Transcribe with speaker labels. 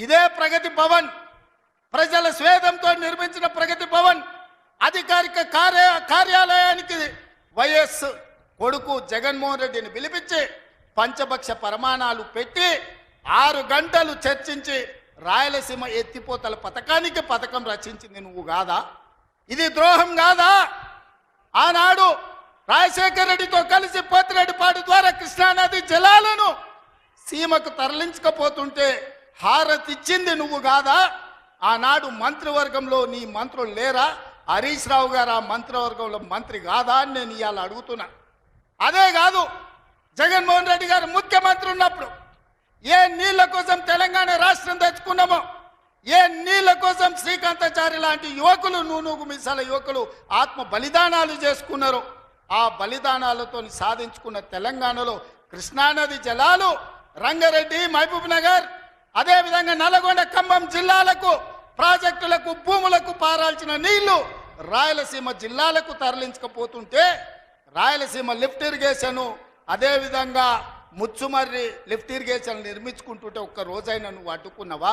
Speaker 1: ఇదే ప్రగతి భవన్ ప్రజల స్వేదంతో నిర్మించిన ప్రగతి భవన్ అధికారిక కార్యాలయానికి వైఎస్ కొడుకు జగన్మోహన్ రెడ్డిని పిలిపించి పంచభక్ష ప్రమాణాలు పెట్టి 6 గంటలు చర్చించి రాయలసీమ ఎత్తిపోతల పథకం రచించింది నువ్వు కాదా? ఇది ద్రోహం కాదా? ఆనాడు రాజశేఖర రెడ్డితో కలిసి పోతిరెడ్డిపాడు ద్వారా కృష్ణానది జలాలను సీమకు తరలించకపోతుంటే హారతిచ్చింది నువ్వు కాదా? ఆనాడు మంత్రివర్గంలో నీ మంత్రులు లేరా? హరీష్ రావు గారు ఆ మంత్రివర్గంలో మంత్రి కాదా అని నేను ఇవాళ అడుగుతున్నా. అదే కాదు, జగన్మోహన్ రెడ్డి గారు ముఖ్యమంత్రి ఉన్నప్పుడు ఏ నీళ్ల కోసం తెలంగాణ రాష్ట్రం తెచ్చుకున్నామో, ఏ నీళ్ల కోసం శ్రీకాంతాచారి లాంటి యువకులు నూనూగు మిసాల యువకులు ఆత్మ బలిదానాలు చేసుకున్నారో, ఆ బలిదానాలతో సాధించుకున్న తెలంగాణలో కృష్ణానది జలాలు రంగారెడ్డి, మహబూబ్ నగర్, అదేవిధంగా నల్గొండ, ఖమ్మం జిల్లాలకు ప్రాజెక్టులకు భూములకు పారాల్సిన నీళ్లు రాయలసీమ జిల్లాలకు తరలించకపోతుంటే రాయలసీమ లిఫ్ట్ ఇరిగేషన్, అదేవిధంగా ముచ్చుమర్రి లిఫ్ట్ ఇరిగేషన్ నిర్మించుకుంటుంటే ఒక్క రోజైనా నువ్వు అడ్డుకున్నావా?